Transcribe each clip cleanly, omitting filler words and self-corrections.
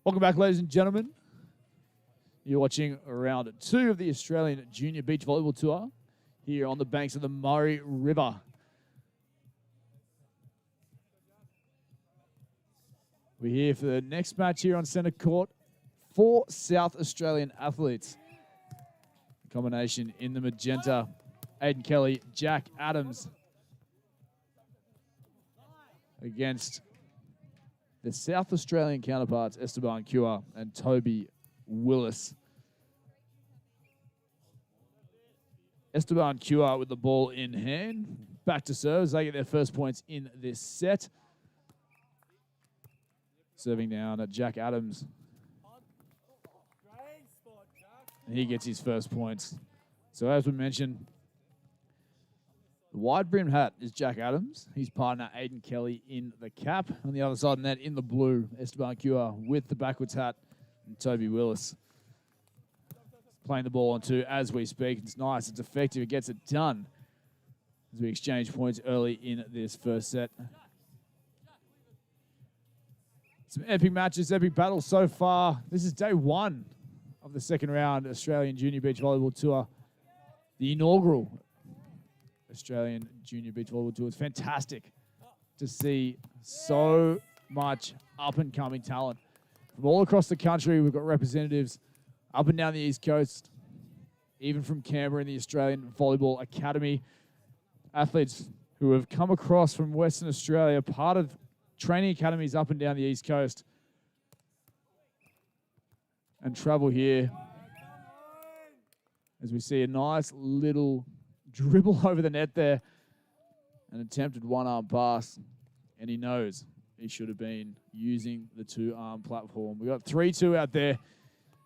Welcome back, ladies and gentlemen. You're watching round 2 of the Australian Junior Beach Volleyball Tour here on the banks of the Murray River. We're here for the next match here on centre court. 4 South Australian athletes. Combination in the magenta. Aidan Kelly, Jack Adams against the South Australian counterparts, Esteban and Toby Willis. Esteban with the ball in hand. Back to serve as they get their first points in this set. Serving down at Jack Adams. And he gets his first points. So as we mentioned, the wide brim hat is Jack Adams. His partner, Aidan Kelly, in the cap. On the other side of that, in the blue, Esteban with the backwards hat, and Toby Willis. Playing the ball on 2 as we speak. It's nice, it's effective, it gets it done. As we exchange points early in this first set. Some epic matches, epic battles so far. This is day 1 of the second round Australian Junior Beach Volleyball Tour. The inaugural Australian Junior Beach Volleyball Tour. It's fantastic to see so much up-and-coming talent. From all across the country, we've got representatives up and down the East Coast, even from Canberra in the Australian Volleyball Academy. Athletes who have come across from Western Australia, part of training academies up and down the East Coast, and travel here as we see a nice little dribble over the net there. An attempted one-arm pass, and he knows he should have been using the 2-arm platform. We got 3-2 out there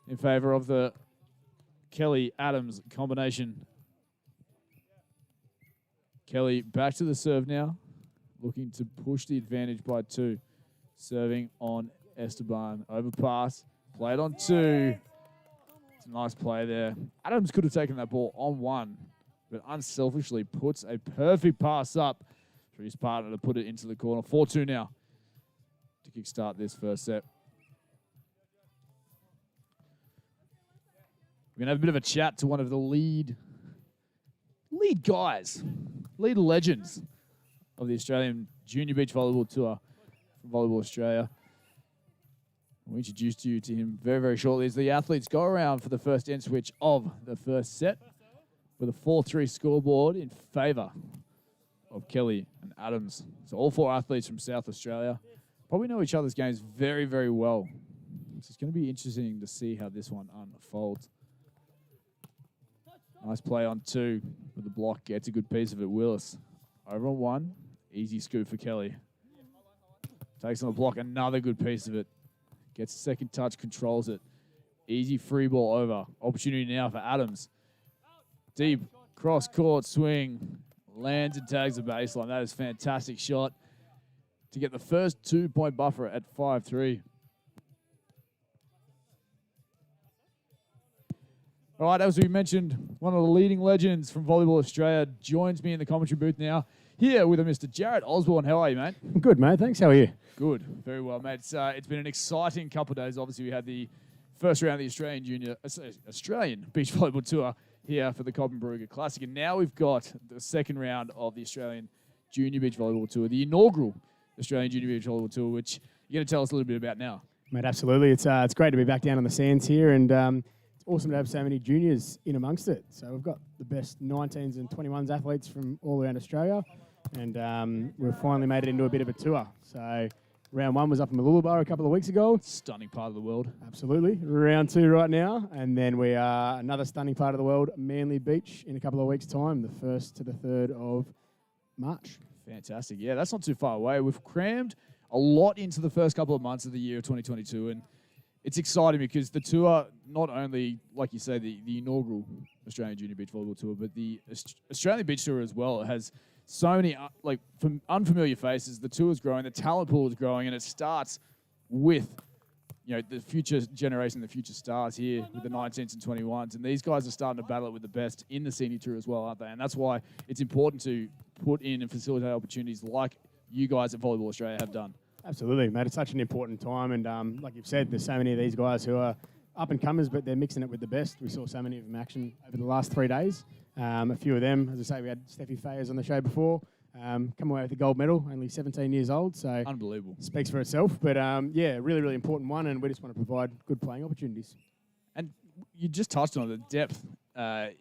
in favor of the Kelly-Adams combination. Kelly back to the serve now, looking to push the advantage by 2. Serving on Esteban. Overpass, played on 2. It's a nice play there. Adams could have taken that ball on 1, but unselfishly puts a perfect pass up for his partner to put it into the corner. 4-2 now to kickstart this first set. We're going to have a bit of a chat to one of the lead guys, lead legends of the Australian Junior Beach Volleyball Tour from Volleyball Australia. We'll introduce you to him very, very shortly as the athletes go around for the first end switch of the first set, with a 4-3 scoreboard in favour of Kelly and Adams. So all 4 athletes from South Australia probably know each other's games very, very well. So it's going to be interesting to see how this one unfolds. Nice play on 2 with the block. Gets a good piece of it. Willis over on 1. Easy scoop for Kelly. Takes on the block. Another good piece of it. Gets a second touch. Controls it. Easy free ball over. Opportunity now for Adams. Deep cross-court swing, lands and tags the baseline. That is a fantastic shot to get the first 2-point buffer at 5-3. All right, as we mentioned, one of the leading legends from Volleyball Australia joins me in the commentary booth now. Here with Mr. Jared Osborne. How are you, mate? Good, mate. Thanks. How are you? Good. Very well, mate. It's been an exciting couple of days. Obviously, we had the first round of the Australian Beach Volleyball Tour here for the Cobram-Barooga Classic. And now we've got the second round of the Australian Junior Beach Volleyball Tour, the inaugural Australian Junior Beach Volleyball Tour, which you're going to tell us a little bit about now. Mate, absolutely. It's great to be back down on the sands here, and it's awesome to have so many juniors in amongst it. So we've got the best 19s and 21s athletes from all around Australia, and we've finally made it into a bit of a tour. So round 1 was up in Mooloolaba a couple of weeks ago. Stunning part of the world. Absolutely. Round 2 right now. And then we are another stunning part of the world, Manly Beach, in a couple of weeks' time, the 1st to the 3rd of March. Fantastic. Yeah, that's not too far away. We've crammed a lot into the first couple of months of the year of 2022. And it's exciting because the tour, not only, like you say, the inaugural Australian Junior Beach Volleyball Tour, but the Australian Beach Tour as well. It has so many from unfamiliar faces. The tour is growing, the talent pool is growing, and it starts with the future generation, the future stars here with the 19s and 21s. And these guys are starting to battle it with the best in the senior tour as well, aren't they? And that's why it's important to put in and facilitate opportunities like you guys at Volleyball Australia have done. Absolutely, mate. It's such an important time. And like you've said, there's so many of these guys who are up-and-comers, but they're mixing it with the best. We saw so many of them action over the last 3 days. A few of them, as I say, we had Steffi Fayers on the show before. Come away with the gold medal, only 17 years old. So unbelievable. Speaks for itself. But yeah, really, really important one. And we just want to provide good playing opportunities. And you just touched on the depth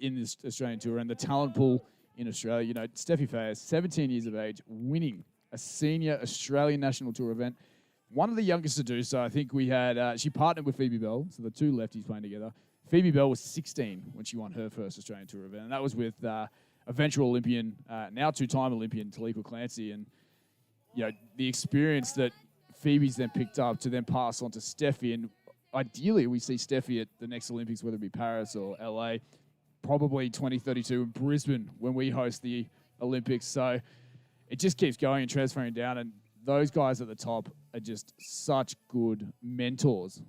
in this Australian tour and the talent pool in Australia. You know, Steffi Fayers, 17 years of age, winning a senior Australian national tour event. One of the youngest to do so. I think we had, she partnered with Phoebe Bell, so the two lefties playing together. Phoebe Bell was 16 when she won her first Australian tour event, and that was with eventual Olympian, now two-time Olympian Taliqua Clancy. And, you know, the experience that Phoebe's then picked up to then pass on to Steffi. And ideally, we see Steffi at the next Olympics, whether it be Paris or LA, probably 2032 in Brisbane when we host the Olympics. So it just keeps going and transferring down. And those guys at the top are just such good mentors.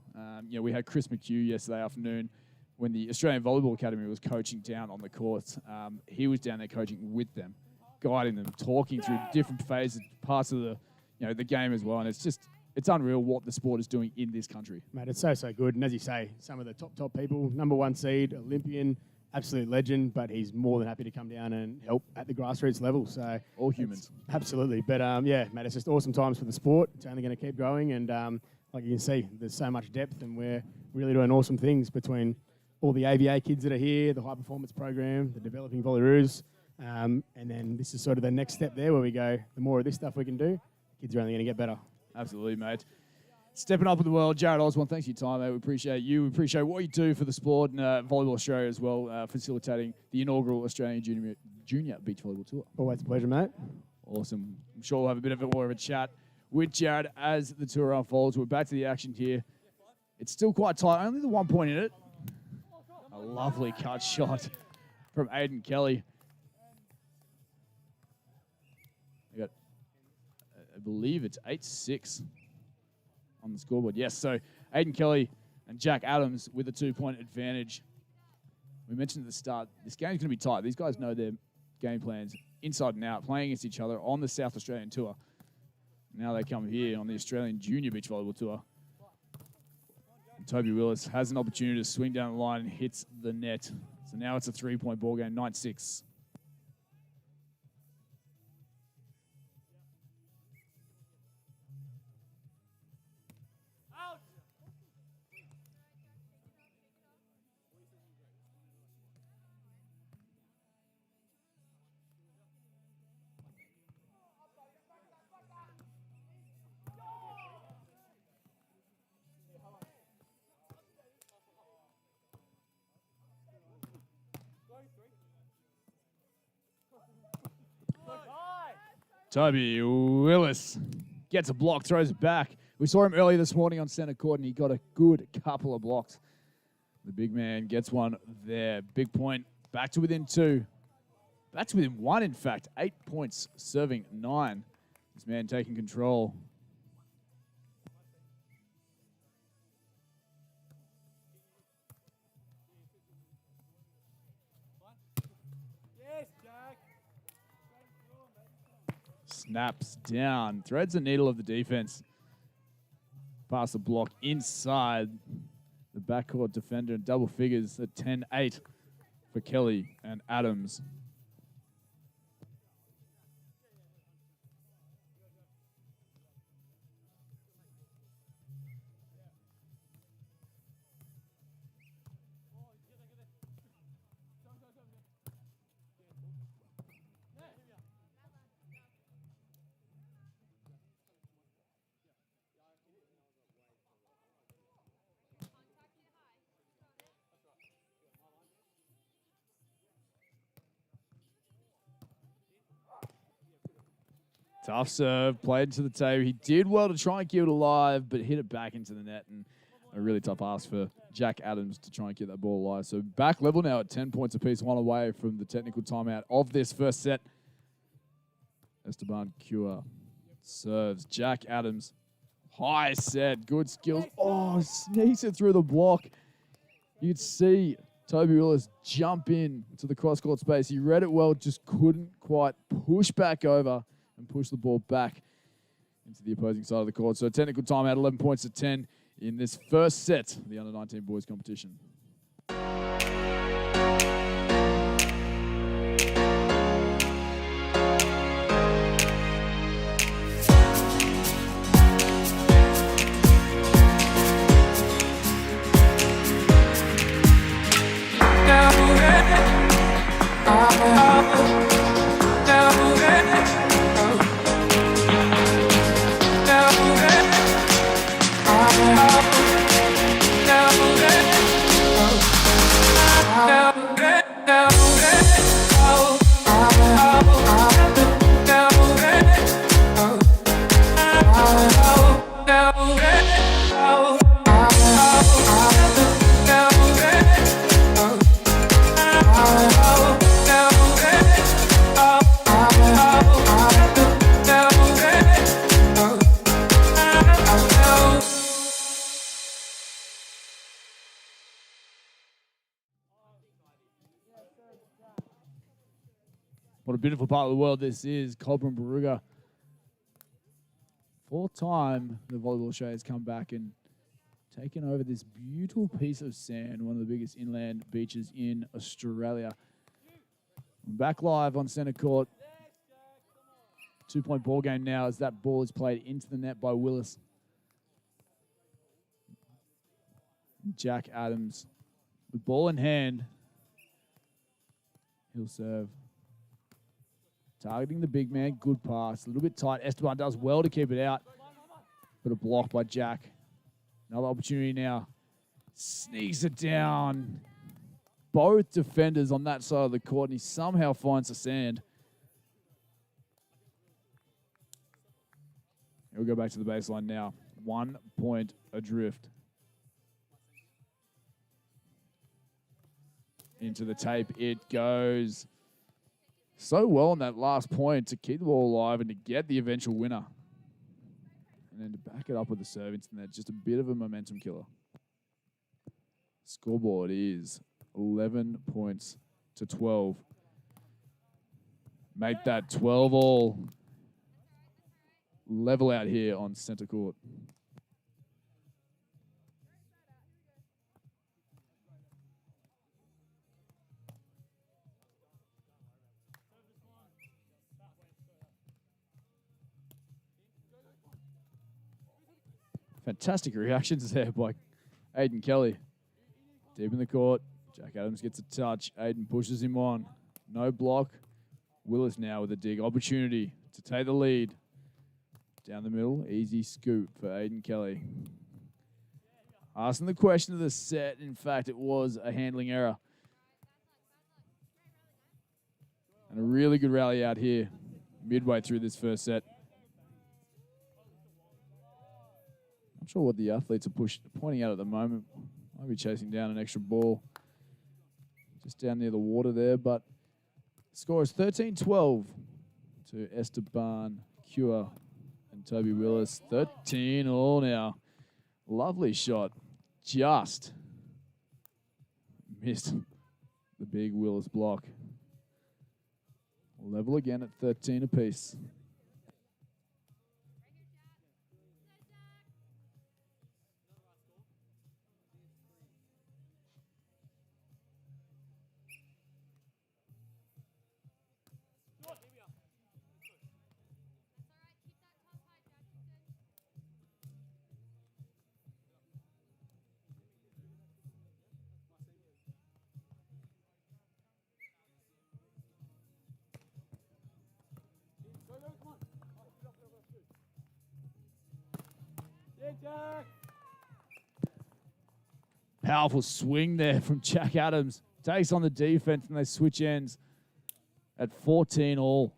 You know, we had Chris McHugh yesterday afternoon when the Australian Volleyball Academy was coaching down on the courts. He was down there coaching with them, guiding them, talking through different phases, parts of the, you know, the game as well. And it's unreal what the sport is doing in this country. Mate, it's so good. And as you say, some of the top people, #1 seed, Olympian, absolute legend, but he's more than happy to come down and help at the grassroots level. So all humans. Absolutely. But yeah, mate, it's just awesome times for the sport. It's only going to keep growing. And like you can see, there's so much depth and we're really doing awesome things between all the AVA kids that are here, the high performance program, the developing volleyeroos. And then this is sort of the next step there where we go, the more of this stuff we can do, kids are only going to get better. Absolutely, mate. Stepping up in the world, Jared Osborne, thanks for your time, mate. We appreciate you. We appreciate what you do for the sport and Volleyball Australia as well, facilitating the inaugural Australian Junior Beach Volleyball Tour. Always a pleasure, mate. Awesome. I'm sure we'll have a bit more of a chat with Jared as the tour unfolds. We're back to the action here. It's still quite tight. Only the 1 point in it. A lovely cut shot from Aidan Kelly. I believe it's 8-6 on the scoreboard. Yes, so Aidan Kelly and Jack Adams with a 2-point advantage. We mentioned at the start, this game's going to be tight. These guys know their game plans inside and out, playing against each other on the South Australian Tour. Now they come here on the Australian Junior Beach Volleyball Tour. And Toby Willis has an opportunity to swing down the line and hits the net. So now it's a 3-point ball game, 9-6. Toby Willis gets a block, throws it back. We saw him earlier this morning on centre court, and he got a good couple of blocks. The big man gets one there. Big point, back to within 2. Back to within 1, in fact. 8 points, serving 9. This man taking control. Snaps down, threads the needle of the defense. Pass the block inside the backcourt defender in double figures at 10-8 for Kelly and Adams. Tough serve, played to the table. He did well to try and keep it alive, but hit it back into the net. And a really tough ask for Jack Adams to try and keep that ball alive. So back level now at 10 points apiece, 1 away from the technical timeout of this first set. Esteban Cure serves. Jack Adams, high set, good skills. Oh, sneaks it through the block. You'd see Toby Willis jump in to the cross-court space. He read it well, just couldn't quite push back over and push the ball back. into the opposing side of the court. So technical timeout, 11 points to 10 in this first set of the under-19 boys competition. What a beautiful part of the world this is, Cobram-Barooga. Fourth time the Volleyball Australia has come back and taken over this beautiful piece of sand, one of the biggest inland beaches in Australia. I'm back live on centre court. 2-point ball game now as that ball is played into the net by Willis. Jack Adams with ball in hand. He'll serve. Targeting the big man, good pass, a little bit tight. Esteban does well to keep it out, but a block by Jack. Another opportunity now. Sneaks it down. Both defenders on that side of the court, and he somehow finds the sand. We'll go back to the baseline now. 1 point adrift. Into the tape it goes. So well on that last point to keep the ball alive and to get the eventual winner. And then to back it up with the serve into the net, just a bit of a momentum killer. Scoreboard is 11 points to 12. Make that 12 all. Level out here on center court. Fantastic reactions there by Aidan Kelly. Deep in the court. Jack Adams gets a touch. Aidan pushes him on. No block. Willis now with a dig. Opportunity to take the lead. Down the middle. Easy scoop for Aidan Kelly. Asking the question of the set. In fact, it was a handling error. And a really good rally out here midway through this first set. Not sure what the athletes are pointing out at the moment. Might be chasing down an extra ball. Just down near the water there, but the score is 13-12 to Esteban, Cure, and Toby Willis. 13 all now. Lovely shot. Just missed the big Willis block. Level again at 13 apiece. Powerful swing there from Jack Adams. Takes on the defense and they switch ends at 14 all.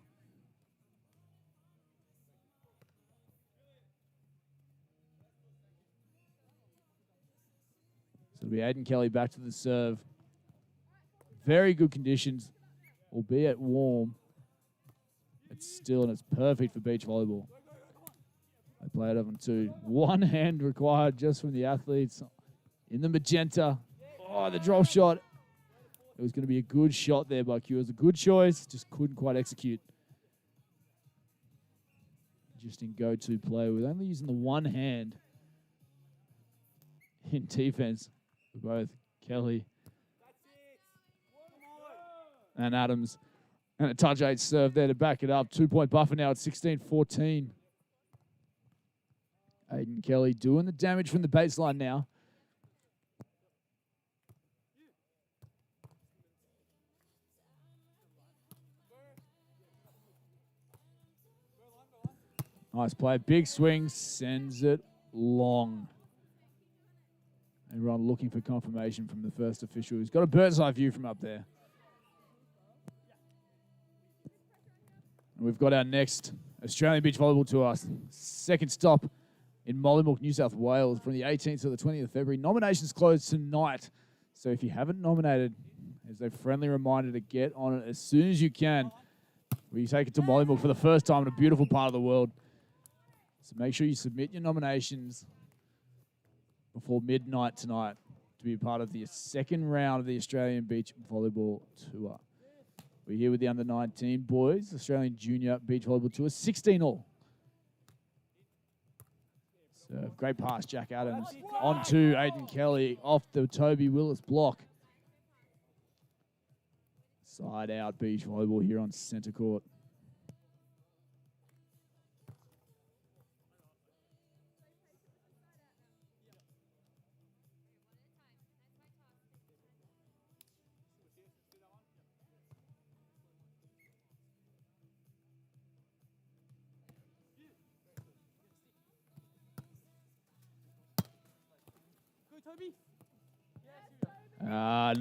So it'll be Aidan Kelly back to the serve. Very good conditions, albeit warm. It's still, and it's perfect for beach volleyball. They play it over two. One hand required just from the athletes in the magenta. Oh, the drop shot. It was going to be a good shot there by Q. It was a good choice, just couldn't quite execute. Interesting go-to play with only using the one hand in defense for both Kelly and Adams. And a touch 8 serve there to back it up. 2-point buffer now at 16-14. Aidan Kelly doing the damage from the baseline now. Nice play. Big swing. Sends it long. Everyone looking for confirmation from the first official. He's got a bird's eye view from up there. And we've got our next Australian Beach Volleyball Tour. Second stop in Mollymook, New South Wales from the 18th to the 20th of February. Nominations close tonight. So if you haven't nominated, as a friendly reminder to get on it as soon as you can. We take it to Mollymook for the first time in a beautiful part of the world. So make sure you submit your nominations before midnight tonight to be a part of the second round of the Australian Beach Volleyball Tour. We're here with the under-19 boys, Australian Junior Beach Volleyball Tour, 16 all. So great pass, Jack Adams, onto Aidan Kelly, off the Toby Willis block. Side out beach volleyball here on centre court.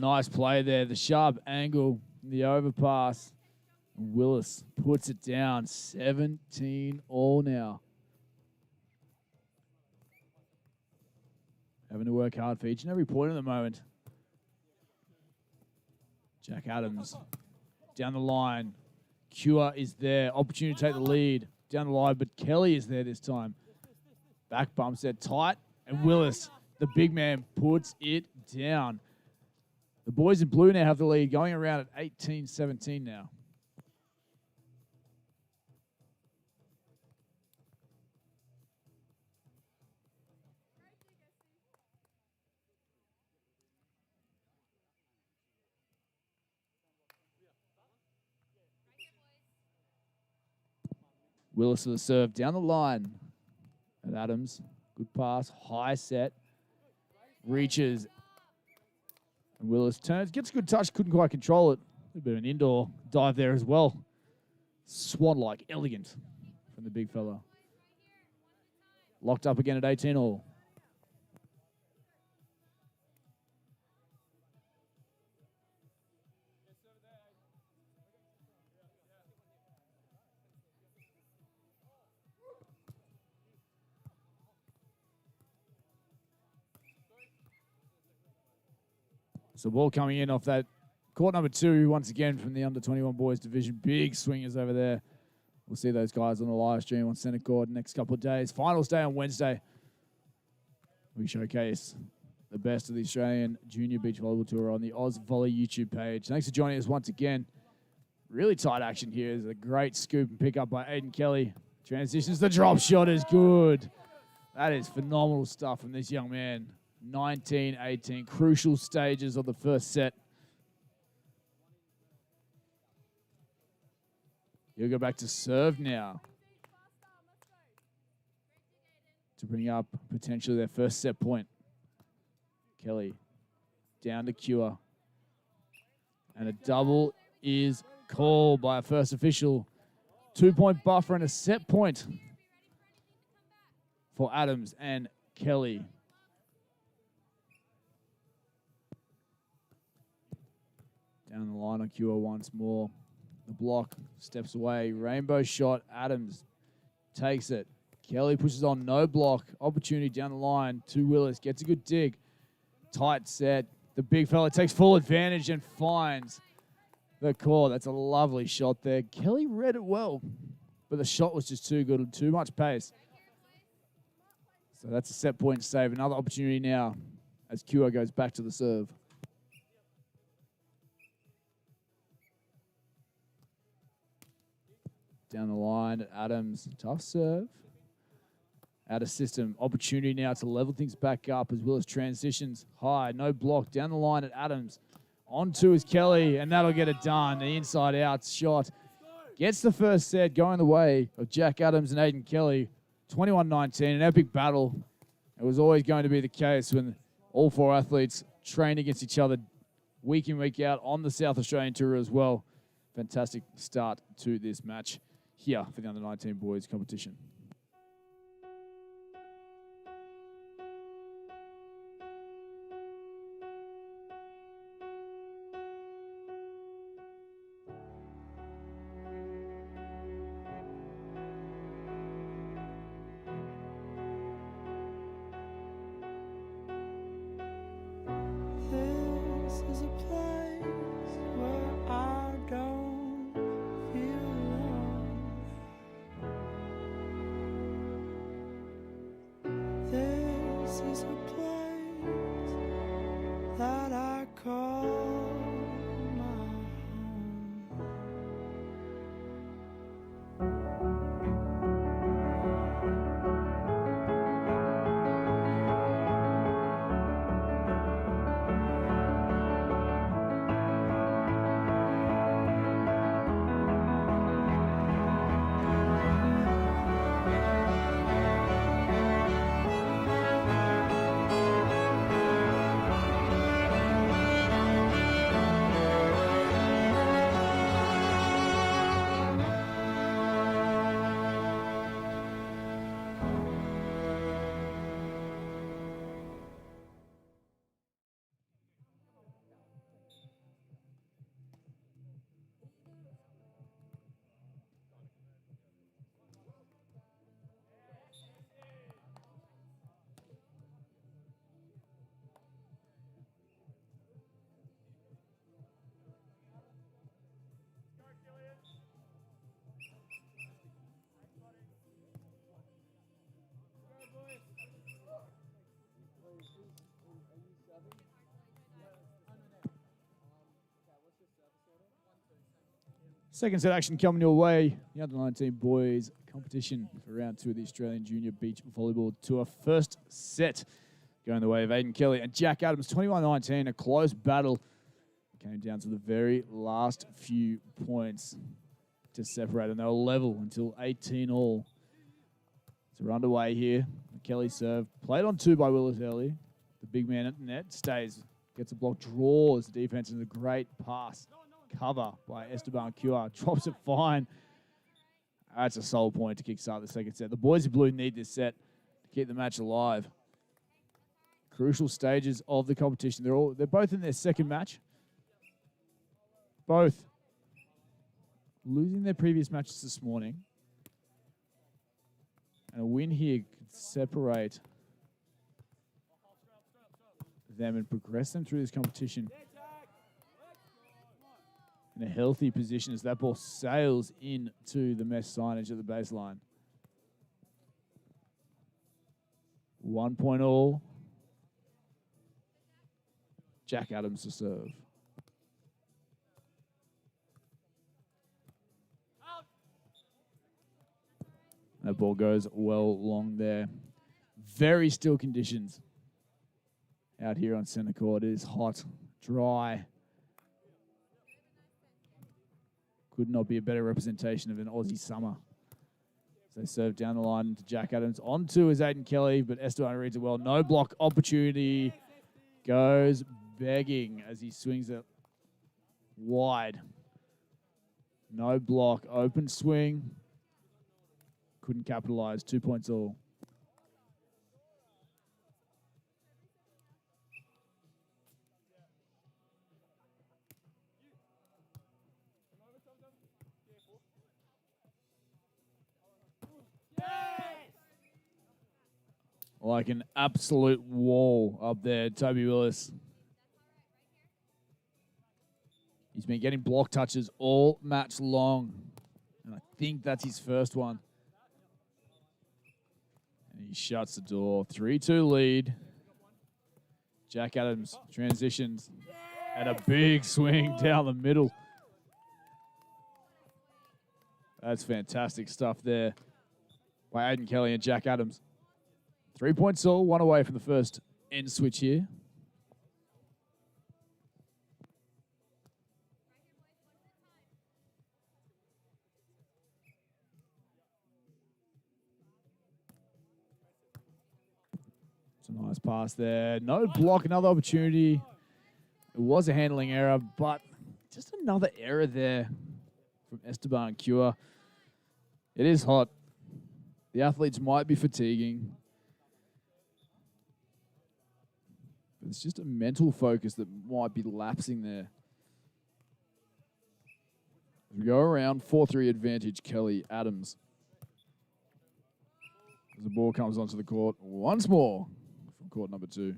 Nice play there. The sharp angle, the overpass. Willis puts it down. 17 all now. Having to work hard for each and every point at the moment. Jack Adams down the line. Cure is there. Opportunity to take the lead down the line, but Kelly is there this time. Back bump set tight, and Willis, the big man, puts it down. The boys in blue now have the lead, going around at 18-17 now. Willis to the serve, down the line. And Adams, good pass, high set, reaches. And Willis turns, gets a good touch, couldn't quite control it. A bit of an indoor dive there as well. Swan-like, elegant from the big fella. Locked up again at 18 all. So ball coming in off that court number 2 once again from the under-21 boys division. Big swingers over there. We'll see those guys on the live stream on centre court next couple of days. Finals day on Wednesday. We showcase the best of the Australian Junior Beach Volleyball Tour on the Oz Volley YouTube page. Thanks for joining us once again. Really tight action here. There's a great scoop and pick up by Aidan Kelly. Transitions. The drop shot is good. That is phenomenal stuff from this young man. 19-18, crucial stages of the first set. He'll go back to serve now to bring up potentially their first set point. Kelly down to Cure. And a double is called by a first official. 2-point buffer and a set point for Adams and Kelly. Down the line on Cure once more. The block steps away. Rainbow shot. Adams takes it. Kelly pushes on. No block. Opportunity down the line to Willis. Gets a good dig. Tight set. The big fella takes full advantage and finds the core. That's a lovely shot there. Kelly read it well, but the shot was just too good and too much pace. So that's a set point save. Another opportunity now as Cure goes back to the serve. down the line. Adams, tough serve. Out of system. Opportunity now to level things back up as Willis transitions high. No block. Down the line at Adams. On to is Kelly, and that'll get it done. The inside-out shot gets the first set going the way of Jack Adams and Aidan Kelly. 21-19, an epic battle. It was always going to be the case when all four athletes train against each other week in, week out on the South Australian Tour as well. Fantastic start to this match here for the under-19 boys competition. Second set action coming your way. The under-19 boys competition for round 2 of the Australian Junior Beach Volleyball Tour. First set going the way of Aidan Kelly and Jack Adams. 21-19, a close battle. Came down to the very last few points to separate, and they were level until 18 all. So we're underway here. Kelly serve. Played on 2 by Willis early. The big man at the net stays. Gets a block, draws the defense, and a great pass. Cover by Esteban QR. Drops it fine. That's a sole point to kickstart the second set. The boys in blue need this set to keep the match alive. Crucial stages of the competition. They're both in their second match. Both losing their previous matches this morning. And a win here could separate them and progress them through this competition in a healthy position as that ball sails into the mesh signage at the baseline. 1 point all. Jack Adams to serve. That ball goes well long there. Very still conditions out here on center court. It is hot, dry. Could not be a better representation of an Aussie summer. So they serve down the line to Jack Adams. On to is Aidan Kelly, but Esteban reads it well. No block opportunity. Goes begging as he swings it wide. No block. Open swing. Couldn't capitalize. 2 points all. Like an absolute wall up there, Toby Willis. He's been getting block touches all match long. And I think that's his first one. And he shuts the door. 3-2 lead. Jack Adams transitions. And a big swing down the middle. That's fantastic stuff there by Aidan Kelly and Jack Adams. 3 points all, one away from the first end switch here. It's a nice pass there. No block, another opportunity. It was a handling error, but just another error there from Esteban and Cure. It is hot. The athletes might be fatiguing. But it's just a mental focus that might be lapsing there. As we go around, 4-3 advantage, Kelly Adams. As the ball comes onto the court once more from court number 2.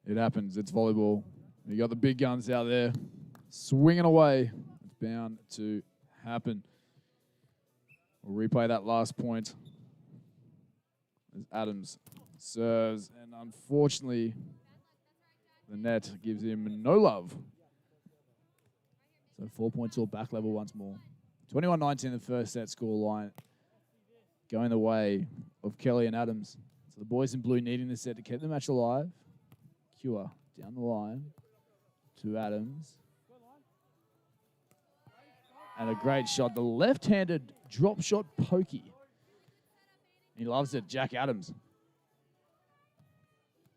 It happens. It's volleyball. You got the big guns out there swinging away. It's bound to happen. We'll replay that last point as Adams serves, and unfortunately, the net gives him no love. So 4 points all back level once more. 21-19 the first set score line, going the way of Kelly and Adams. So the boys in blue needing this set to keep the match alive. Cure down the line to Adams. And a great shot. The left-handed drop shot pokey. He loves it, Jack Adams.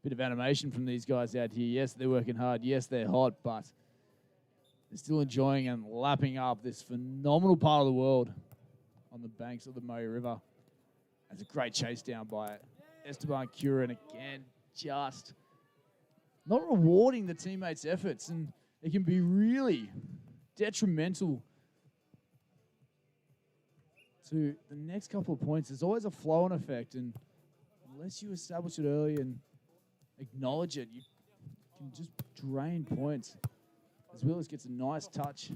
Bit of animation from these guys out here. Yes, they're working hard. Yes, they're hot, but they're still enjoying and lapping up this phenomenal part of the world on the banks of the Murray River. That's a great chase down by Esteban Cure, and again, just not rewarding the teammates' efforts, and it can be really detrimental to the next couple of points. There's always a flow-on effect, and unless you establish it early and acknowledge it, you can just drain points. As Willis gets a nice touch.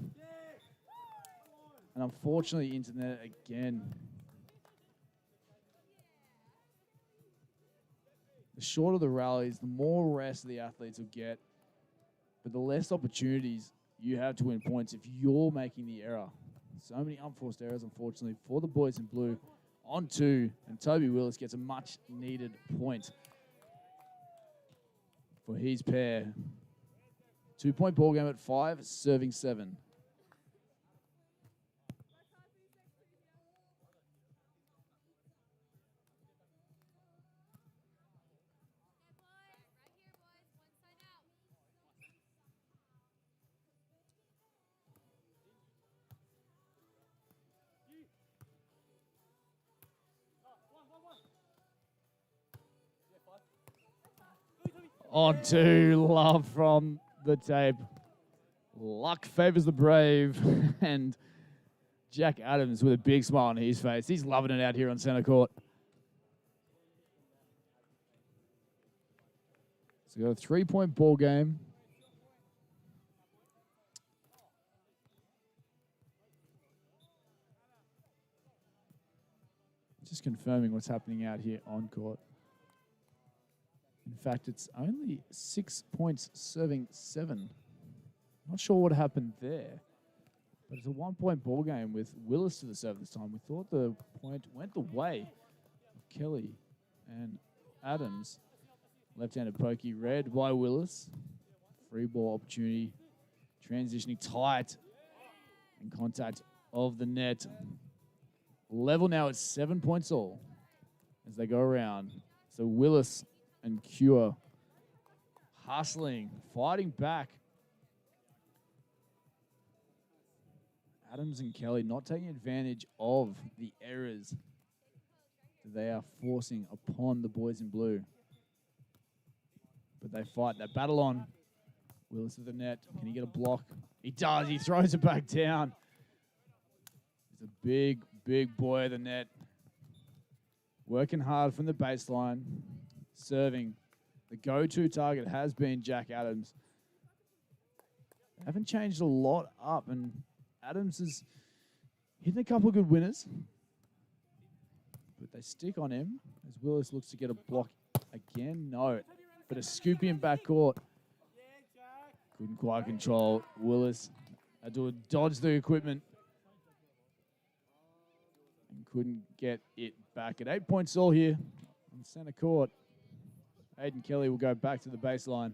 And unfortunately, internet again. The shorter the rallies, the more rest the athletes will get, but the less opportunities you have to win points if you're making the error. So many unforced errors, unfortunately, for the boys in blue. On 2, and Toby Willis gets a much-needed point for his pair. 2-point ball game at 5, serving 7. On to love from the tape. Luck favors the brave. And Jack Adams with a big smile on his face. He's loving it out here on center court. So we got a 3-point ball game. Just confirming what's happening out here on court. In fact, it's only 6 points serving 7. Not sure what happened there, but it's a 1-point ball game with Willis to the serve this time. We thought the point went the way of Kelly and Adams. Left-handed pokey read by Willis. Free ball opportunity. Transitioning tight in contact of the net. Level now at 7 points all as they go around. So Willis and Cure hustling, fighting back. Adams and Kelly not taking advantage of the errors that they are forcing upon the boys in blue. But they fight, they battle on. Willis at the net. Can he get a block? He does. He throws it back down. He's a big, big boy at the net. Working hard from the baseline. Serving. The go-to target has been Jack Adams. They haven't changed a lot up, and Adams is hitting a couple of good winners. But they stick on him as Willis looks to get a block again. No, but a scoop in backcourt. Couldn't quite control Willis. Had to dodge the equipment. couldn't get it back. At 8 points all here on center court. Aidan Kelly will go back to the baseline.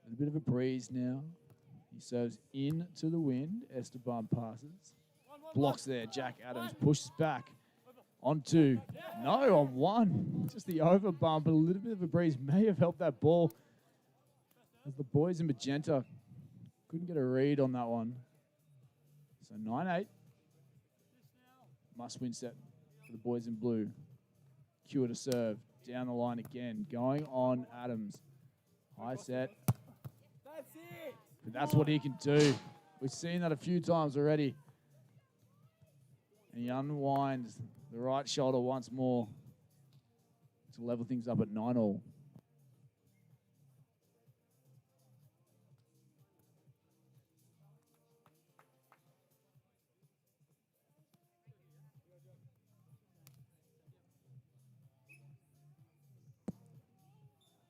A bit of a breeze now. He serves into the wind. Esteban passes. Blocks there. Jack Adams pushes back. On two. No, on one. Just the over bump. A little bit of a breeze may have helped that ball. As the boys in magenta couldn't get a read on that one. So 9-8. Must win set for the boys in blue. Cure to serve. Down the line again. Going on Adams. High set. That's it. But that's what he can do. We've seen that a few times already. And he unwinds the right shoulder once more to level things up at 9-all.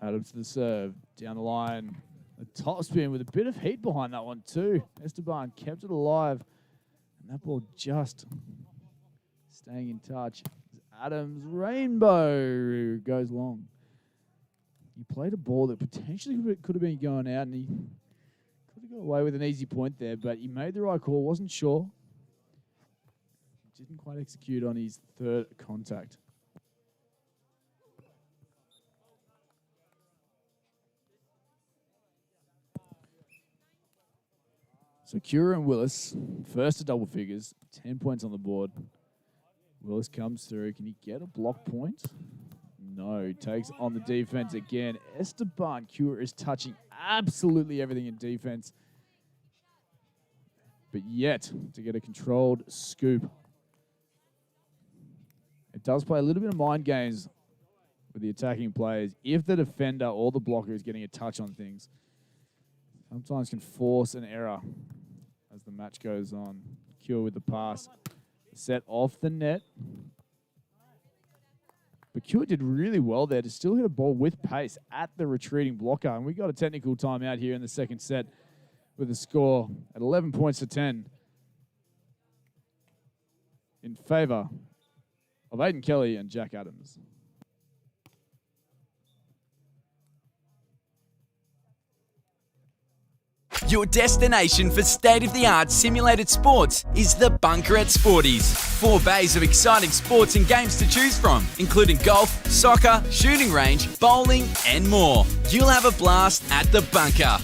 Adams to the serve. Down the line. A top spin with a bit of heat behind that one too. Esteban kept it alive. And that ball just staying in touch. Adams rainbow goes long. He played a ball that potentially could have been going out, and he could have got away with an easy point there, but he made the right call, wasn't sure. Didn't quite execute on his third contact. So Cura and Willis, first to double figures, 10 points on the board. Willis comes through. Can he get a block point? No. Takes on the defense again. Esteban Cura is touching absolutely everything in defense. But yet to get a controlled scoop. It does play a little bit of mind games with the attacking players. If the defender or the blocker is getting a touch on things, sometimes can force an error as the match goes on. Cure with the pass. Set off the net. But Cure did really well there to still hit a ball with pace at the retreating blocker. And we got a technical timeout here in the second set with a score at 11 points to 10 in favor of Aidan Kelly and Jack Adams. Your destination for state-of-the-art simulated sports is the Bunker at Sporties. 4 bays of exciting sports and games to choose from, including golf, soccer, shooting range, bowling, and more. You'll have a blast at the Bunker.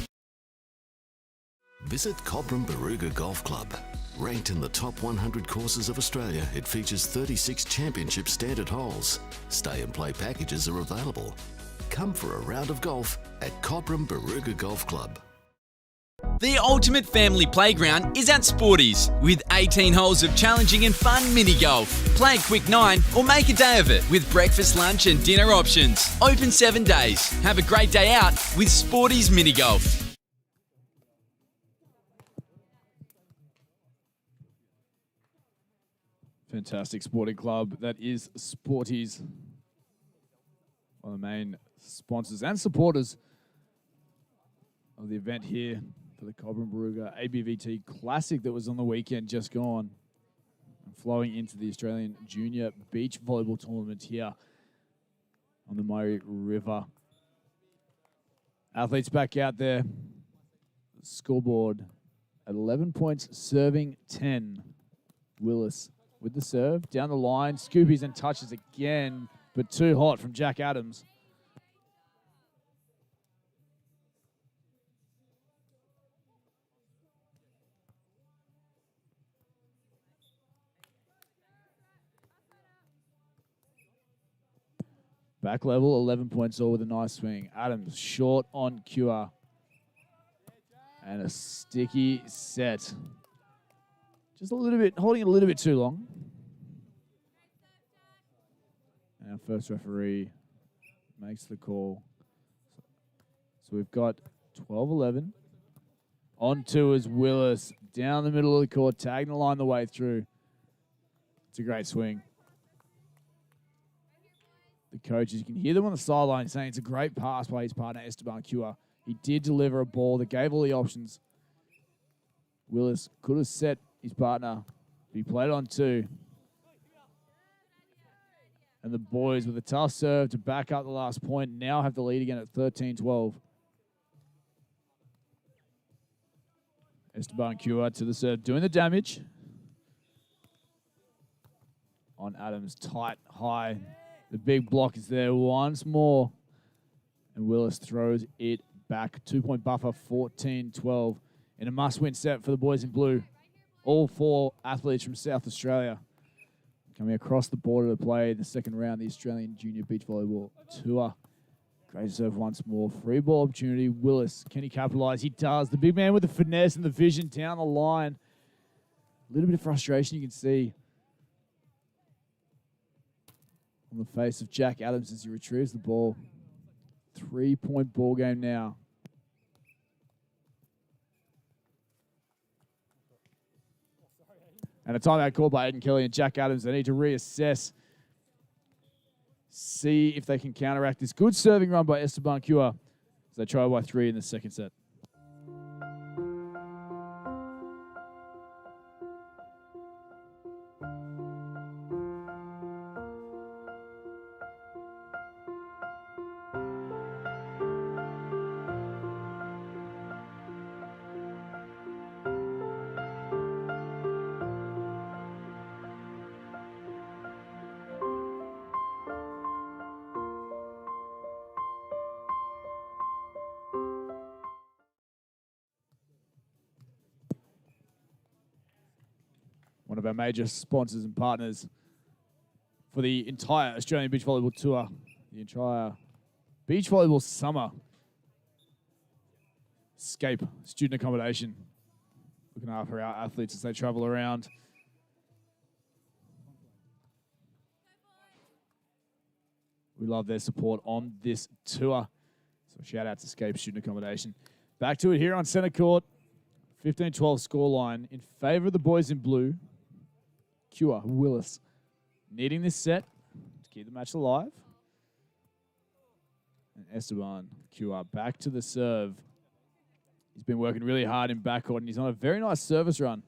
Visit Cobram-Barooga Golf Club. Ranked in the top 100 courses of Australia, it features 36 championship standard holes. Stay and play packages are available. Come for a round of golf at Cobram-Barooga Golf Club. The ultimate family playground is at Sporties, with 18 holes of challenging and fun mini golf. Play a quick 9 or make a day of it with breakfast, lunch and dinner options. Open 7 days. Have a great day out with Sporties Mini Golf. Fantastic sporting club. That is Sporties. One of the main sponsors and supporters of the event here for the Cobram-Barooga AJBVT Classic that was on the weekend just gone. And flowing into the Australian Junior Beach Volleyball Tournament here on the Murray River. Athletes back out there. Scoreboard at 11 points, serving 10. Willis with the serve. Down the line, scoopies and touches again, but too hot from Jack Adams. Back level, 11 points all with a nice swing. Adams short on Cure. And a sticky set. Just a little bit, holding it a little bit too long. And our first referee makes the call. So we've got 12-11. On to is Willis. Down the middle of the court, tagging the line the way through. It's a great swing. The coaches, you can hear them on the sideline saying it's a great pass by his partner, Esteban Cure. He did deliver a ball that gave all the options. Willis could have set his partner. He played on 2. And the boys with a tough serve to back up the last point now have the lead again at 13-12. Esteban Cua to the serve, doing the damage. On Adams, tight, high. The big block is there once more. And Willis throws it back. 2-point buffer, 14-12. In a must-win set for the boys in blue. All 4 athletes from South Australia coming across the border to play the second round of the Australian Junior Beach Volleyball Tour. Great serve once more. Free ball opportunity. Willis, can he capitalise? He does. The big man with the finesse and the vision down the line. A little bit of frustration you can see on the face of Jack Adams as he retrieves the ball. 3-point ball game now. And a timeout called by Aidan Kelly and Jack Adams. They need to reassess, see if they can counteract this good serving run by Esteban Cua as they try by 3 in the second set. One of our major sponsors and partners for the entire Australian Beach Volleyball Tour, the entire beach volleyball summer. Escape student accommodation, looking after our athletes as they travel around. We love their support on this tour. So shout out to Escape Student Accommodation. Back to it here on centre court. 15-12 scoreline in favour of the boys in blue. Cua, Willis, needing this set to keep the match alive. And Esteban Cua back to the serve. He's been working really hard in backcourt, and he's on a very nice service run.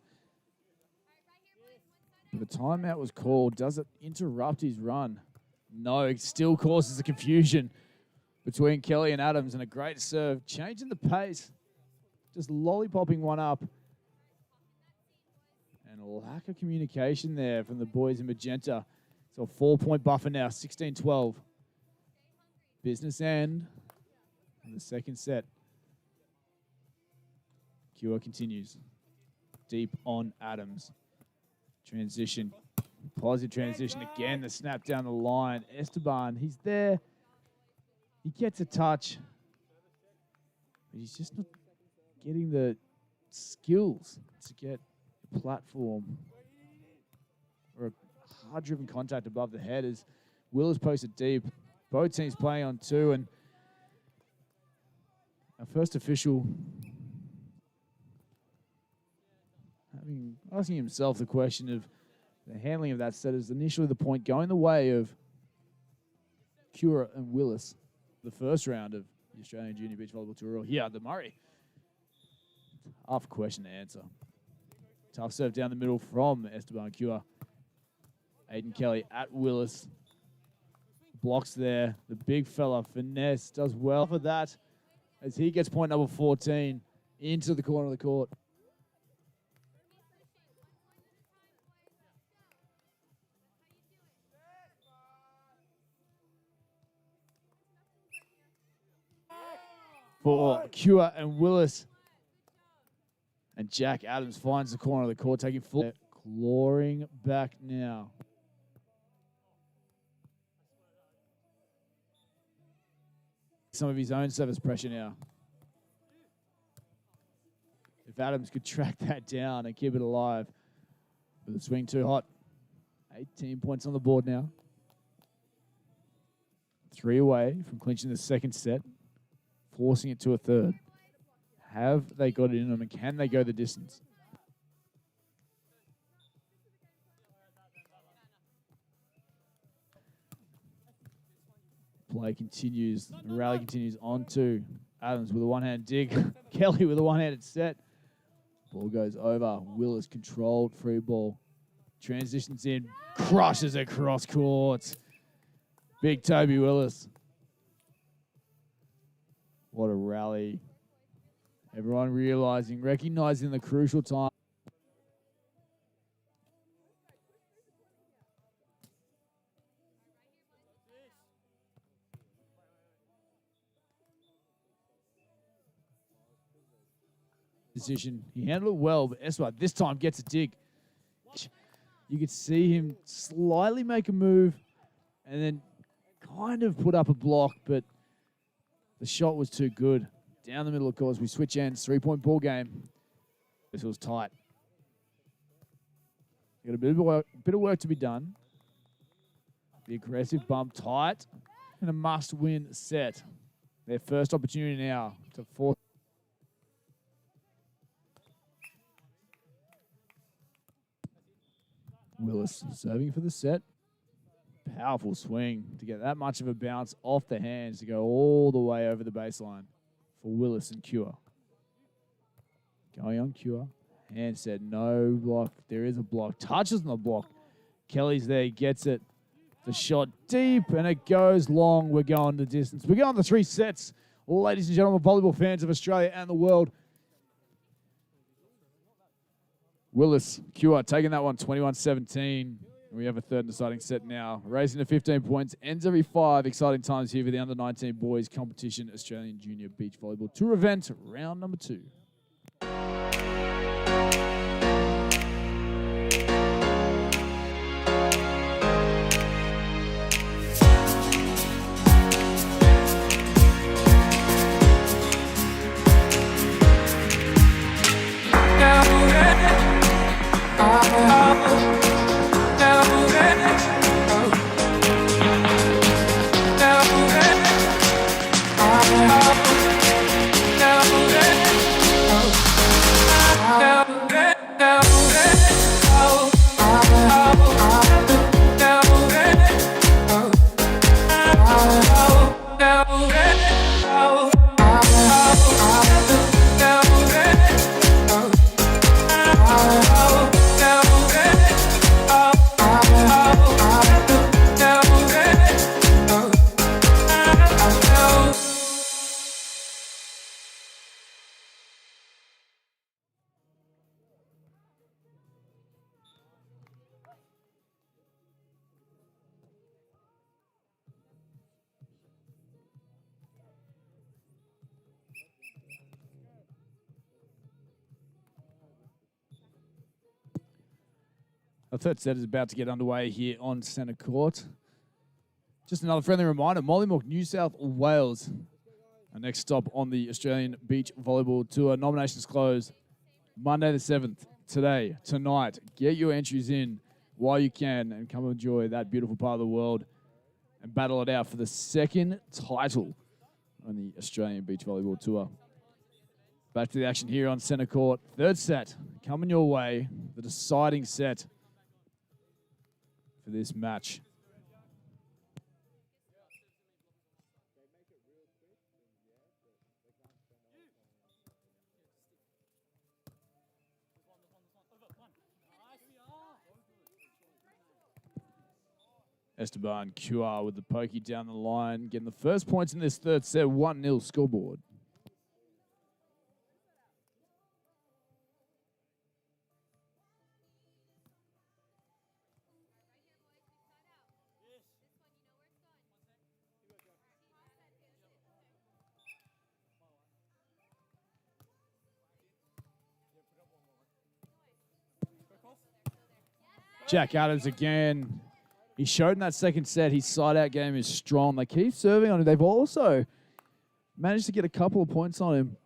But the timeout was called. Does it interrupt his run? No, it still causes a confusion between Kelly and Adams, and a great serve. Changing the pace, just lollipopping one up. And a lack of communication there from the boys in magenta. So a 4-point buffer now, 16-12. Business end in the second set. Cua continues. Deep on Adams. Transition. Positive transition again. The snap down the line. Esteban, he's there. He gets a touch. But he's just not getting the skills to get a platform or a hard-driven contact above the head as Willis posted deep. Both teams playing on 2, and our first official asking himself the question of the handling of that set is initially the point going the way of Cua and Willis, the first round of the Australian Junior Beach Volleyball Tour here at the Murray. Tough question to answer. Tough serve down the middle from Esteban Cua. Aidan Kelly at Willis. Blocks there. The big fella, finesse, does well for that as he gets point number 14 into the corner of the court. For Cua and Willis. And Jack Adams finds the corner of the court, taking full. Clawing back now. Some of his own service pressure now. If Adams could track that down and keep it alive. With the swing too hot. 18 points on the board now. 3 away from clinching the second set. Forcing it to a third. Have they got it in them, and can they go the distance? Play continues. The rally continues on to Adams with a one-hand dig. Kelly with a one-handed set. Ball goes over. Willis controlled free ball. Transitions in. Crushes across court. Big Toby Willis. What a rally. Everyone recognizing the crucial time. Decision. He handled it well, but Esteban this time gets a dig. You could see him slightly make a move and then kind of put up a block, but the shot was too good. Down the middle, of course, we switch ends. 3-point ball game. This was tight. Got a bit of work to be done. The aggressive bump tight and a must-win set. Their first opportunity now to force. Willis serving for the set. Powerful swing to get that much of a bounce off the hands to go all the way over the baseline for Willis and Cure. Going on Cure. Hand said no block. There is a block. Touches on the block. Kelly's there. Gets it. The shot deep and it goes long. We're going the distance. We're going the 3 sets. All ladies and gentlemen, volleyball fans of Australia and the world. Willis, Cure taking that one 21-17. We have a third and deciding set now. Racing to 15 points. Ends every 5. Exciting times here for the under-19 boys competition Australian Junior Beach Volleyball Tour event, round number 2. Our third set is about to get underway here on centre court. Just another friendly reminder, Mollymook, New South Wales. Our next stop on the Australian Beach Volleyball Tour. Nominations close Monday the 7th. Today, tonight. Get your entries in while you can and come enjoy that beautiful part of the world and battle it out for the second title on the Australian Beach Volleyball Tour. Back to the action here on centre court. Third set coming your way. The deciding set for this match. Esteban QR with the pokey down the line, getting the first points in this third set, 1-0 scoreboard. Jack Adams again. He showed in that second set his side-out game is strong. They keep serving on him. They've also managed to get a couple of points on him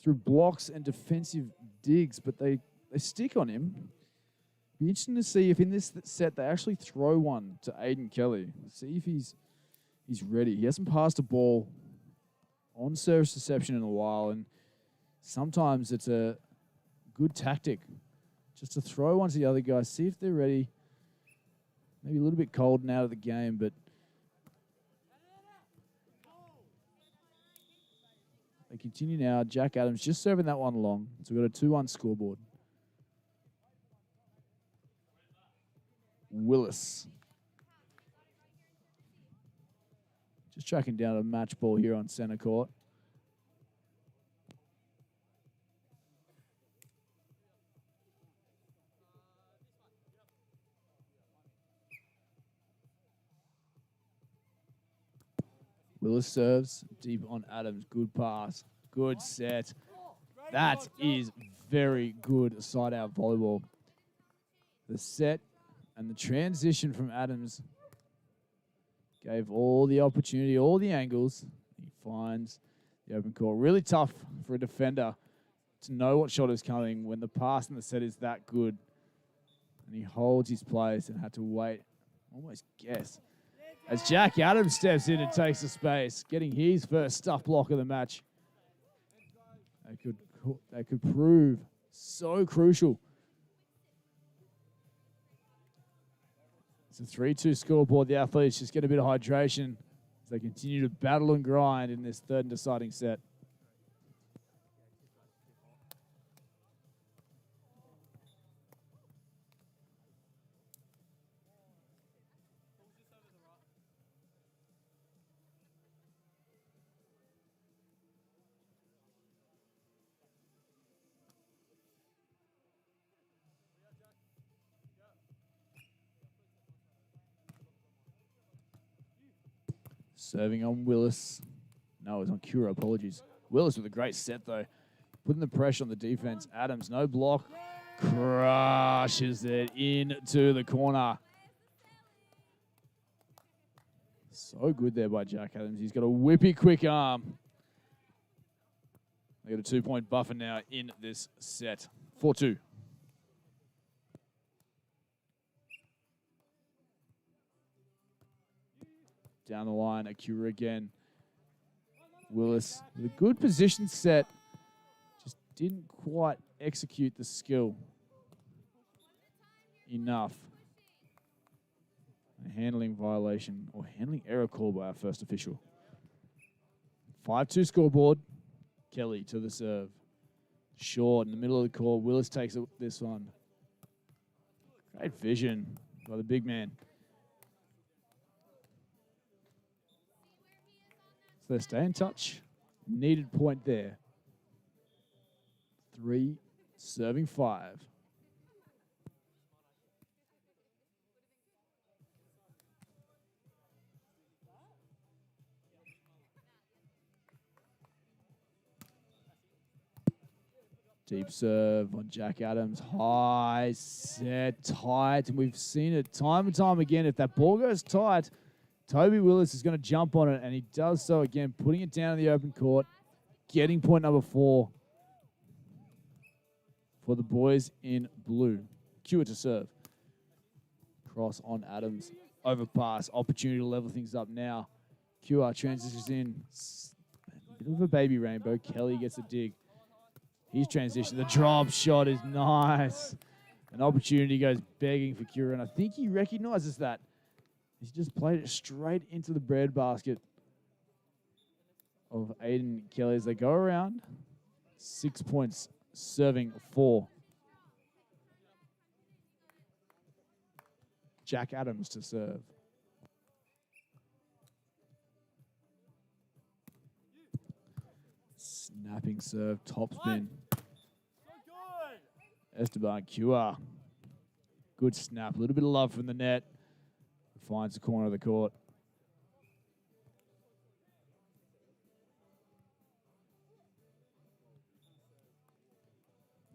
through blocks and defensive digs, but they stick on him. Be interesting to see if in this set they actually throw one to Aidan Kelly. See if he's ready. He hasn't passed a ball on service reception in a while, and sometimes it's a good tactic just to throw one to the other guy, see if they're ready. Maybe a little bit cold and out of the game, but They continue now. Jack Adams just serving that one long. So we've got a 2-1 scoreboard. Willis. Just tracking down a match ball here on center court. Willis serves deep on Adams. Good pass. Good set. That is very good side-out volleyball. The set and the transition from Adams gave all the opportunity, all the angles. He finds the open court. Really tough for a defender to know what shot is coming when the pass and the set is that good. And he holds his place and had to wait, almost guess, as Jack Adams steps in and takes the space, getting his first stuff block of the match. They could prove so crucial. It's a 3-2 scoreboard. The athletes just get a bit of hydration as they continue to battle and grind in this third and deciding set. Serving on Willis. No, it's on Cura, apologies. Willis with a great set, though. Putting the pressure on the defense. Adams, no block. Crushes it into the corner. So good there by Jack Adams. He's got a whippy quick arm. They got a 2-point buffer now in this set. 4-2. Down the line, Acura again. Willis with a good position set. Just didn't quite execute the skill enough. A handling violation or handling error call by our first official. 5-2 scoreboard. Kelly to the serve. Short in the middle of the court. Willis takes this one. Great vision by the big man. So they stay in touch. Needed point there. 3, serving 5. Deep serve on Jack Adams. High, set, tight. And we've seen it time and time again. If that ball goes tight, Toby Willis is going to jump on it, and he does so again, putting it down in the open court, getting point number 4 for the boys in blue. Cue it to serve. Cross on Adams. Overpass. Opportunity to level things up now. QR transitions in. A bit of a baby rainbow. Kelly gets a dig. He's transitioned. The drop shot is nice. An opportunity goes begging for Cura, and I think he recognizes that. He's just played it straight into the breadbasket of Aidan Kelly as they go around. 6 points, serving 4. Jack Adams to serve. Snapping serve, top spin. Esteban QR. Good snap, a little bit of love from the net. Finds the corner of the court.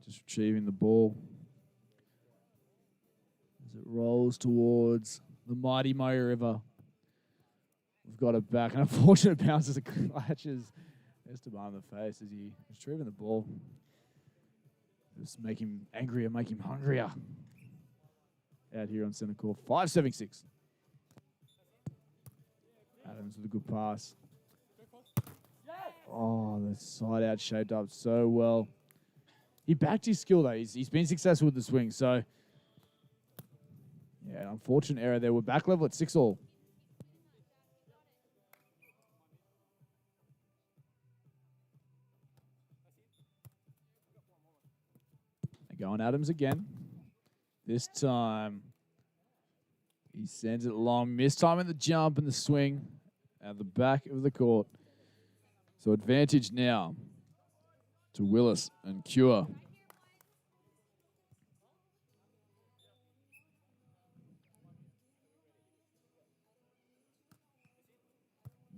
Just retrieving the ball as it rolls towards the mighty Murray River. We've got it back. An unfortunate bounce as it clutches Esteban in the face as he retrieving the ball. Just make him angrier, make him hungrier. Out here on center court. 5-7-6. Adams with a good pass. Oh, the side out shaped up so well. He backed his skill, though. He's been successful with the swing. So, yeah, an unfortunate error there. We're back level at 6-all. Going Adams again. This time, he sends it long. Missed time in the jump and the swing at the back of the court. So advantage now to Willis and Cure.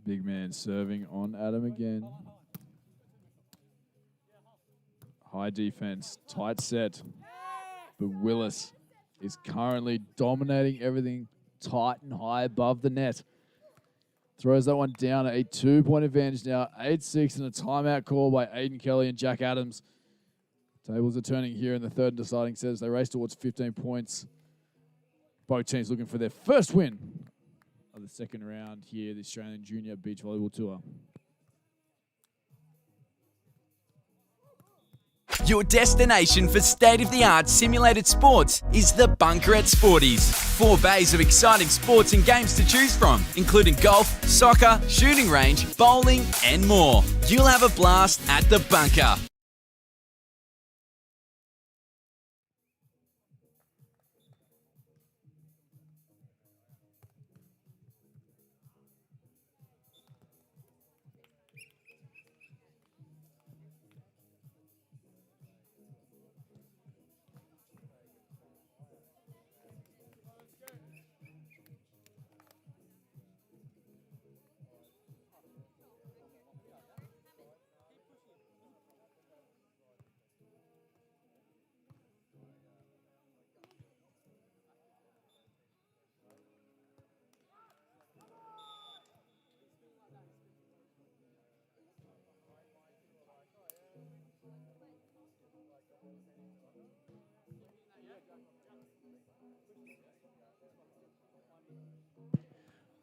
Big man serving on Adam again. High defense, tight set. But Willis is currently dominating everything tight and high above the net. Throws that one down at a 2-point advantage now. 8-6 and a timeout call by Aidan Kelly and Jack Adams. Tables are turning here in the third and deciding set as they race towards 15 points. Both teams looking for their first win of the second round here, the Australian Junior Beach Volleyball Tour. Your destination for state-of-the-art simulated sports is the Bunker at Sporties. 4 bays of exciting sports and games to choose from, including golf, soccer, shooting range, bowling, and more. You'll have a blast at the Bunker.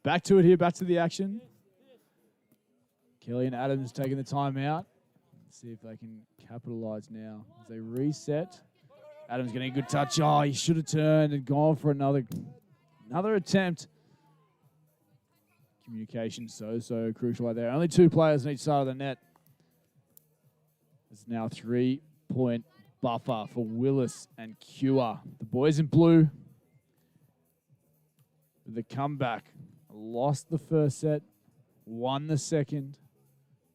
Back to it here, back to the action. Kelly and Adams taking the time out. See if they can capitalize now as they reset. Adams getting a good touch. Oh, he should have turned and gone for another attempt. Communication so crucial right there. Only 2 players on each side of the net. It's now a 3-point buffer for Willis and Cure. The boys in blue with the comeback. Lost the first set, won the second,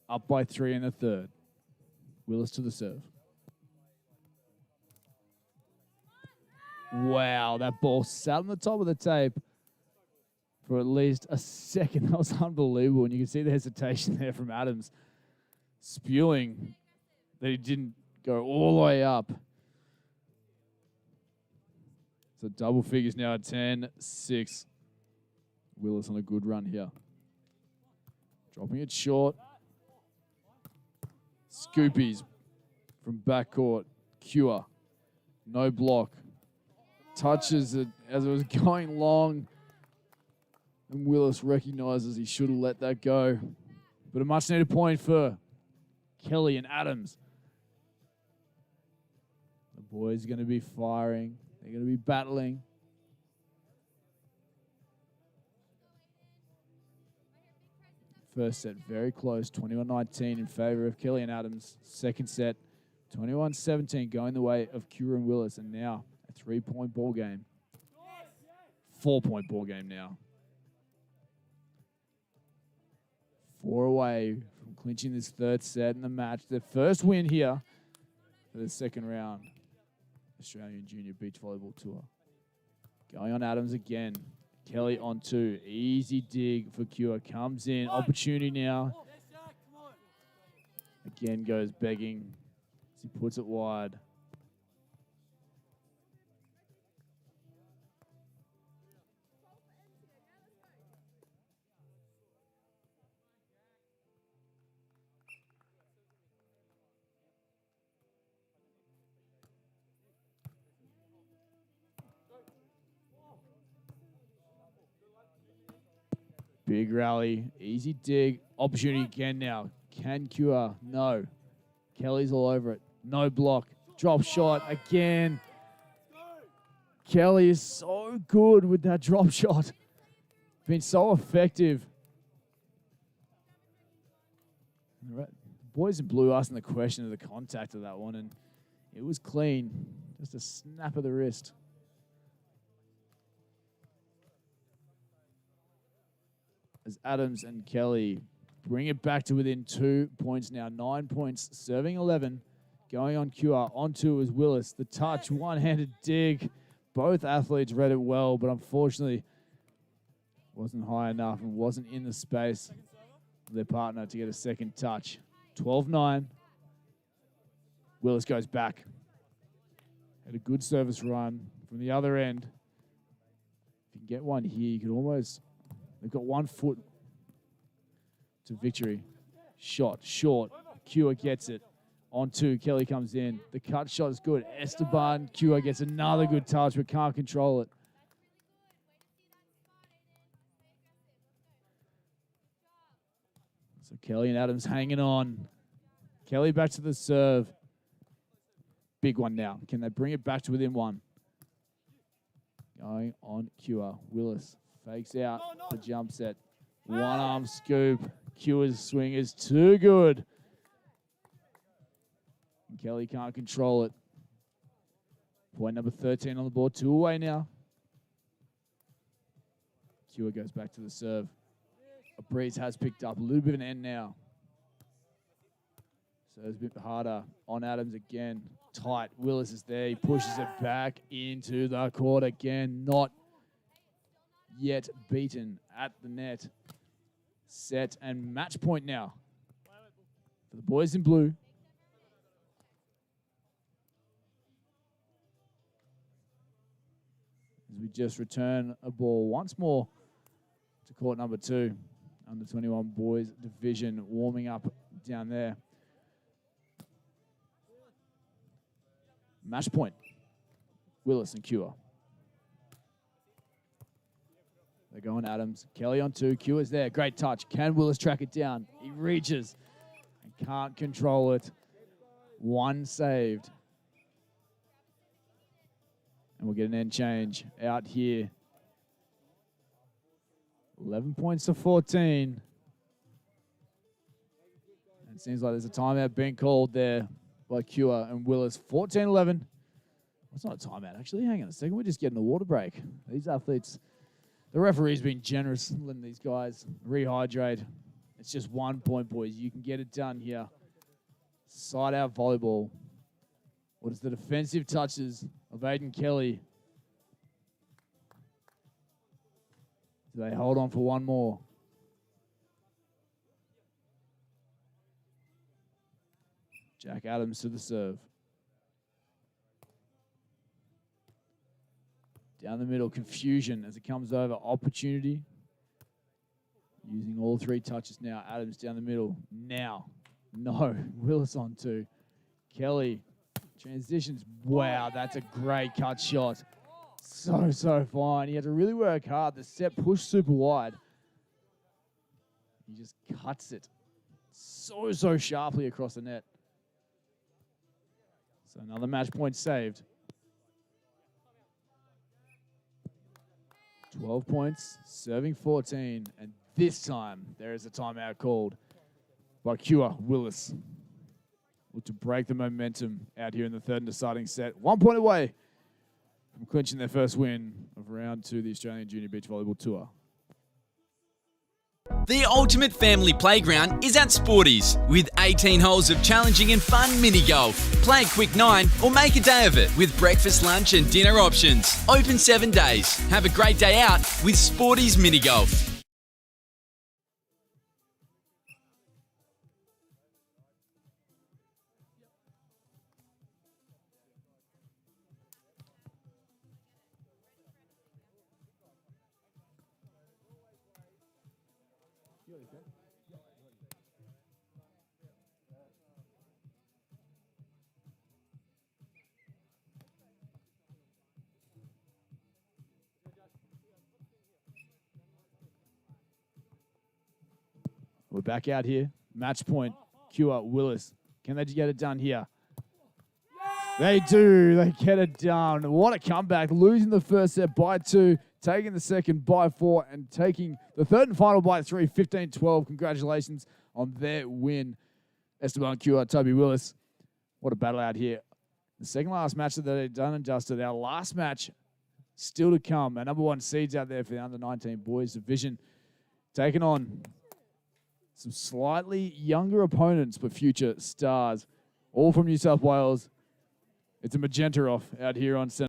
up by 3 in the third. Willis to the serve. Wow, that ball sat on the top of the tape for at least a second. That was unbelievable. And you can see the hesitation there from Adams, spewing that he didn't go all the way up. So double figures now at 10-6. Willis on a good run here. Dropping it short. Scoopies from backcourt. Cure. No block. Touches it as it was going long. And Willis recognizes he should have let that go. But a much needed point for Kelly and Adams. The boys are going to be firing. They're going to be battling. First set, very close, 21-19 in favor of Kelly and Adams. Second set, 21-17 going the way of Cure and Willis. And now a 3-point ball game. 4-point ball game now. 4 away from clinching this third set in the match. Their first win here for the second round. Australian Junior Beach Volleyball Tour. Going on Adams again. Kelly on 2. Easy dig for Cure. Comes in. Opportunity now. Again goes begging as he puts it wide. Big rally, easy dig, opportunity again now. Can Cure? No. Kelly's all over it. No block. Drop shot again. Kelly is so good with that drop shot. Been so effective. Boys in blue asking the question of the contact of that one, and it was clean. Just a snap of the wrist. As Adams and Kelly bring it back to within 2 points now. 9 points, serving 11. Going on QR. On two is Willis. The touch, one-handed dig. Both athletes read it well, but unfortunately wasn't high enough and wasn't in the space of their partner to get a second touch. 12-9. Willis goes back. Had a good service run from the other end. If you can get one here, you could almost... They've got 1 foot to victory. Shot, short. Cure gets it. On two, Kelly comes in. The cut shot is good. Esteban, Cure gets another good touch, but can't control it. So Kelly and Adams hanging on. Kelly back to the serve. Big one now. Can they bring it back to within 1? Going on Cure. Willis fakes out the jump set. One arm scoop. Cure's swing is too good. And Kelly can't control it. Point number 13 on the board. 2 away now. Cure goes back to the serve. A breeze has picked up. A little bit of an end now. So it's a bit harder on Adams again. Tight. Willis is there. He pushes it back into the court again. Not yet beaten at the net. Set and match point now for the boys in blue. As we just return a ball once more to court number 2. Under 21 boys division warming up down there. Match point. Willis and Cure. They're going Adams. Kelly on 2. Cure's there. Great touch. Can Willis track it down? He reaches and can't control it. 1 saved. And we'll get an end change out here. 11 points to 14. And it seems like there's a timeout being called there by Cure and Willis. 14-11. It's not a timeout, actually. Hang on a second. We're just getting a water break. These athletes, the referee's been generous, letting these guys rehydrate. It's just 1 point, boys. You can get it done here. Side-out volleyball. What is the defensive touches of Aidan Kelly? Do they hold on for one more? Jack Adams to the serve. Down the middle, confusion as it comes over. Opportunity. Using all 3 touches now. Adams down the middle. Now. No. Willis on 2. Kelly. Transitions. Wow, that's a great cut shot. So fine. He had to really work hard. The set pushed super wide. He just cuts it so sharply across the net. So another match point saved. 12 points, serving 14. And this time, there is a timeout called by Cure Willis. Look to break the momentum out here in the third and deciding set. 1 point away from clinching their first win of round 2 of the Australian Junior Beach Volleyball Tour. The ultimate family playground is at Sporties, with 18 holes of challenging and fun mini golf. Play a quick 9 or make a day of it with breakfast, lunch and dinner options. Open 7 days. Have a great day out with Sporties Mini Golf. We're back out here. Match point. Cure Willis. Can they get it done here? They do. They get it done. What a comeback. Losing the first set by 2, taking the second by 4, and taking the third and final by 3, 15-12. Congratulations on their win. Esteban, Cure, Toby, Willis. What a battle out here The second last match that they've done and dusted. Our last match still to come. Our number 1 seeds out there for the under-19 boys division, taking on some slightly younger opponents, but future stars, all from New South Wales. It's a magenta off out here on Centre.